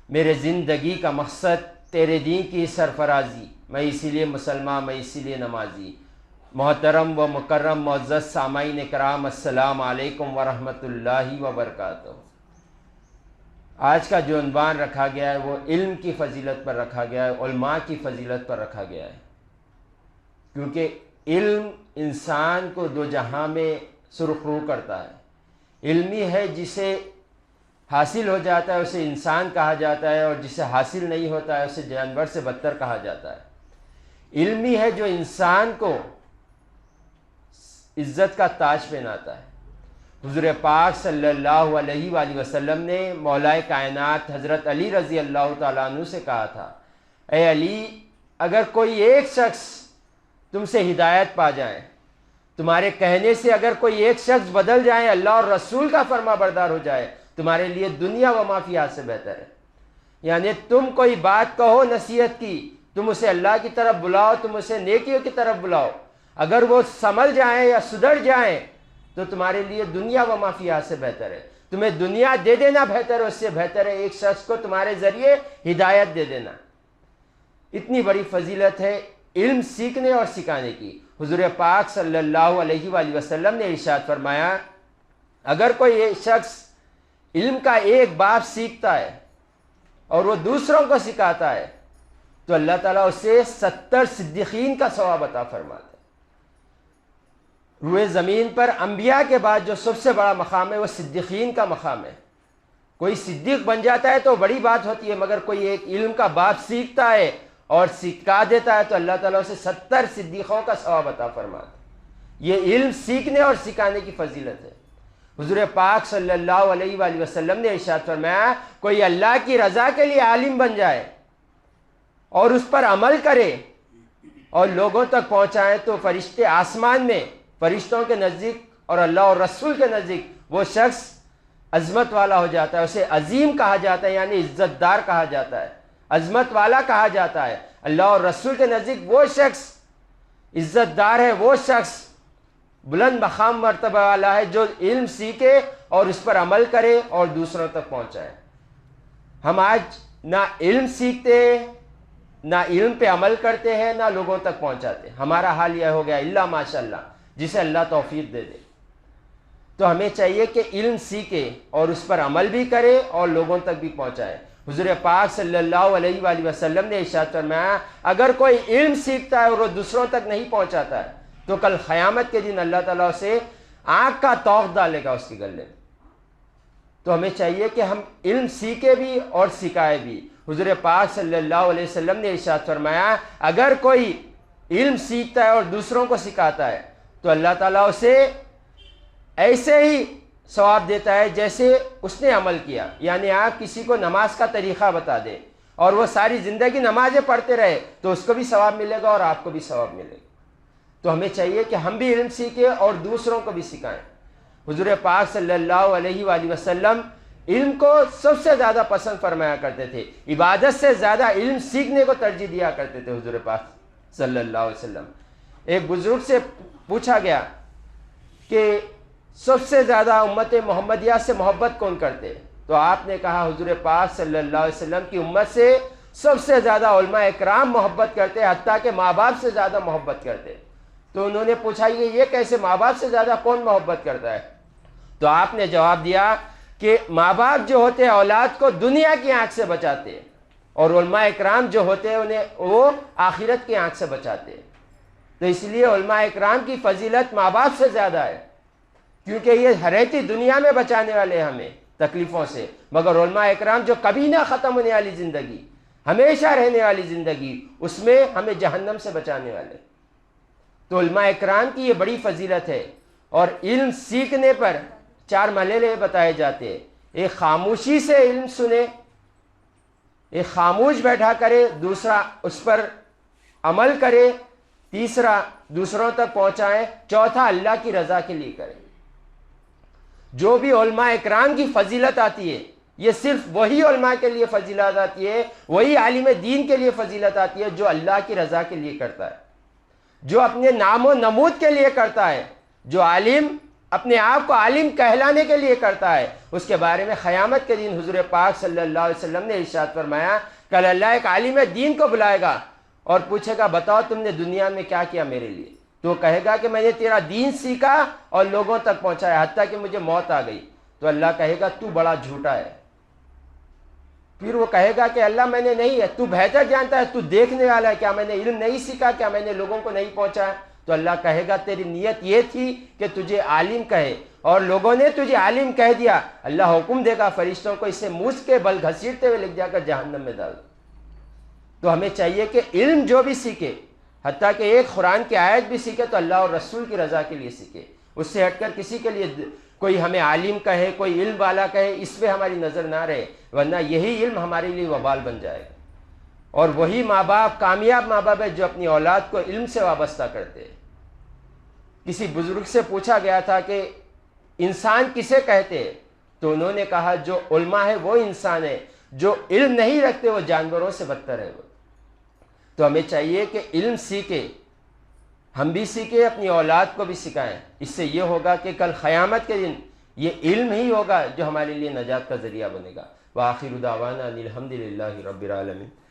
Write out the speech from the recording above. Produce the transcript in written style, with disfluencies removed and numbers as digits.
میرے زندگی کا مقصد تیرے دین کی سرفرازی، میں اسی لیے مسلمان، میں اسی لیے نمازی۔ محترم و مکرم معزز سامعین کرام، السلام علیکم ورحمۃ اللہ وبرکاتہ۔ آج کا جو عنوان رکھا گیا ہے وہ علم کی فضیلت پر رکھا گیا ہے، علماء کی فضیلت پر رکھا گیا ہے، کیونکہ علم انسان کو دو جہاں میں سرخرو کرتا ہے۔ علمی ہے جسے حاصل ہو جاتا ہے اسے انسان کہا جاتا ہے، اور جسے حاصل نہیں ہوتا ہے اسے جانور سے بدتر کہا جاتا ہے۔ علمی ہے جو انسان کو عزت کا تاج پہناتا ہے۔ حضور پاک صلی اللہ علیہ وآلہ وسلم نے مولا کائنات حضرت علی رضی اللہ تعالیٰ عنہ سے کہا تھا، اے علی، اگر کوئی ایک شخص تم سے ہدایت پا جائیں، تمہارے کہنے سے اگر کوئی ایک شخص بدل جائے، اللہ اور رسول کا فرما بردار ہو جائے، تمہارے لیے دنیا و ما فیہا سے بہتر ہے۔ یعنی تم کوئی بات کہو نصیحت کی، تم اسے اللہ کی طرف بلاؤ، تم اسے نیکیوں کی طرف بلاؤ، اگر وہ سنبھل جائیں یا سدھر جائیں تو تمہارے لیے دنیا و ما فیہا سے بہتر ہے۔ تمہیں دنیا دے دینا بہتر ہے، اس سے بہتر ہے ایک شخص کو تمہارے ذریعے ہدایت دے دینا۔ اتنی بڑی فضیلت ہے علم سیکھنے اور سکھانے کی۔ حضور پاک صلی اللہ علیہ وآلہ وسلم نے ارشاد فرمایا، اگر کوئی ایک شخص علم کا ایک باب سیکھتا ہے اور وہ دوسروں کو سکھاتا ہے تو اللہ تعالیٰ اسے 70 صدیقین کا ثواب عطا فرماتا ہے۔ روئے زمین پر انبیاء کے بعد جو سب سے بڑا مقام ہے وہ صدیقین کا مقام ہے۔ کوئی صدیق بن جاتا ہے تو بڑی بات ہوتی ہے، مگر کوئی ایک علم کا باب سیکھتا ہے اور سکھا دیتا ہے تو اللہ تعالیٰ اسے 70 صدیقوں کا ثواب عطا فرماتا ہے۔ یہ علم سیکھنے اور سکھانے کی فضیلت ہے۔ حضور پاک صلی اللہ علیہ وآلہ وسلم نے ارشاد فرمایا، کوئی اللہ کی رضا کے لیے عالم بن جائے اور اس پر عمل کرے اور لوگوں تک پہنچائے تو فرشتے آسمان میں فرشتوں کے نزدیک اور اللہ اور رسول کے نزدیک وہ شخص عظمت والا ہو جاتا ہے، اسے عظیم کہا جاتا ہے، یعنی عزت دار کہا جاتا ہے، عظمت والا کہا جاتا ہے۔ اللہ اور رسول کے نزدیک وہ شخص عزت دار ہے، وہ شخص بلند مقام مرتبہ والا ہے جو علم سیکھے اور اس پر عمل کرے اور دوسروں تک پہنچائے۔ ہم آج نہ علم سیکھتے ہیں، نہ علم پہ عمل کرتے ہیں، نہ لوگوں تک پہنچاتے۔ ہمارا حال یہ ہو گیا، اللہ ماشاء اللہ، جسے اللہ توفیق دے دے۔ تو ہمیں چاہیے کہ علم سیکھے اور اس پر عمل بھی کرے اور لوگوں تک بھی پہنچائے۔ حضور پاک صلی اللہ علیہ وآلہ وسلم نے ارشاد فرمایا، اگر کوئی علم سیکھتا ہے اور وہ دوسروں تک نہیں پہنچاتا ہے تو کل قیامت کے دن اللہ تعالیٰ اسے آنکھ کا توق ڈالے گا اس کے گلے میں۔ تو ہمیں چاہیے کہ ہم علم سیکھے بھی اور سکھائے بھی۔ حضور پاک صلی اللہ علیہ وسلم نے ارشاد فرمایا، اگر کوئی علم سیکھتا ہے اور دوسروں کو سکھاتا ہے تو اللہ تعالیٰ اسے ایسے ہی ثواب دیتا ہے جیسے اس نے عمل کیا۔ یعنی آپ کسی کو نماز کا طریقہ بتا دیں اور وہ ساری زندگی نمازیں پڑھتے رہے تو اس کو بھی ثواب ملے گا اور آپ کو بھی ثواب ملے گا۔ تو ہمیں چاہیے کہ ہم بھی علم سیکھیں اور دوسروں کو بھی سکھائیں۔ حضور پاک صلی اللہ علیہ وآلہ وسلم علم کو سب سے زیادہ پسند فرمایا کرتے تھے، عبادت سے زیادہ علم سیکھنے کو ترجیح دیا کرتے تھے حضور پاک صلی اللہ علیہ وسلم۔ ایک بزرگ سے پوچھا گیا کہ سب سے زیادہ امت محمدیہ سے محبت کون کرتے؟ تو آپ نے کہا حضور پاک صلی اللہ علیہ وسلم کی امت سے سب سے زیادہ علماء اکرام محبت کرتے، حتیٰ کہ ماں باپ سے زیادہ محبت کرتے۔ تو انہوں نے پوچھا یہ کیسے، ماں باپ سے زیادہ کون محبت کرتا ہے؟ تو آپ نے جواب دیا کہ ماں باپ جو ہوتے ہیں اولاد کو دنیا کی آنکھ سے بچاتے ہیں، اور علماء اکرام جو ہوتے ہیں انہیں وہ آخرت کی آنکھ سے بچاتے ہیں۔ تو اس لیے علماء اکرام کی فضیلت ماں باپ سے زیادہ ہے، کیونکہ یہ رہتی دنیا میں بچانے والے ہمیں تکلیفوں سے، مگر علماء اکرام جو کبھی نہ ختم ہونے والی زندگی، ہمیشہ رہنے والی زندگی، اس میں ہمیں جہنم سے بچانے والے۔ تو علماء اکرام کی یہ بڑی فضیلت ہے۔ اور علم سیکھنے پر 4 مرحلے بتائے جاتے ہیں۔ ایک خاموشی سے علم سنے، ایک خاموش بیٹھا کرے، دوسرا اس پر عمل کرے، تیسرا دوسروں تک پہنچائے، چوتھا اللہ کی رضا کے لیے کرے۔ جو بھی علماء اکرام کی فضیلت آتی ہے یہ صرف وہی علماء کے لیے فضیلت آتی ہے، وہی عالم دین کے لیے فضیلت آتی ہے جو اللہ کی رضا کے لیے کرتا ہے، جو اپنے نام و نمود کے لیے کرتا ہے۔ جو عالم اپنے آپ کو عالم کہلانے کے لیے کرتا ہے، اس کے بارے میں قیامت کے دن حضور پاک صلی اللہ علیہ وسلم نے ارشاد فرمایا کل اللہ ایک عالم دین کو بلائے گا اور پوچھے گا بتاؤ تم نے دنیا میں کیا کیا میرے لیے؟ تو وہ کہے گا کہ میں نے تیرا دین سیکھا اور لوگوں تک پہنچایا حتیٰ کہ مجھے موت آ گئی۔ تو اللہ کہے گا تو بڑا جھوٹا ہے۔ پھر وہ کہے گا کہ اللہ میں نے نہیں ہے، تو بہتر جانتا ہے، تو دیکھنے والا ہے، کیا میں نے علم نہیں سیکھا، کیا میں نے لوگوں کو نہیں پہنچایا؟ تو اللہ کہے گا تیری نیت یہ تھی کہ تجھے عالم کہے اور لوگوں نے تجھے عالم کہہ دیا، اللہ حکم دے گا فرشتوں کو اسے موس کے بل گھسیٹتے ہوئے لے جا کر جہنم میں ڈال۔ تو ہمیں چاہیے کہ علم جو بھی سیکھے، حتیٰ کہ ایک قرآن کی آیت بھی سیکھے تو اللہ اور رسول کی رضا کے لیے سیکھے، اس سے ہٹ کر کسی کے لیے کوئی ہمیں عالم کہے، کوئی علم والا کہے، اس پہ ہماری نظر نہ رہے، ورنہ یہی علم ہمارے لیے وبال بن جائے گا۔ اور وہی ماں باپ کامیاب ماں باپ ہے جو اپنی اولاد کو علم سے وابستہ کرتے ہیں۔ کسی بزرگ سے پوچھا گیا تھا کہ انسان کسے کہتے ہیں؟ تو انہوں نے کہا جو علماء ہے وہ انسان ہے، جو علم نہیں رکھتے وہ جانوروں سے بدتر ہے۔ تو ہمیں چاہیے کہ علم سیکھے، ہم بھی سیکھیں، اپنی اولاد کو بھی سکھائیں، اس سے یہ ہوگا کہ کل قیامت کے دن یہ علم ہی ہوگا جو ہمارے لیے نجات کا ذریعہ بنے گا۔ وآخر دعوانا ان الحمد للہ رب العالمین۔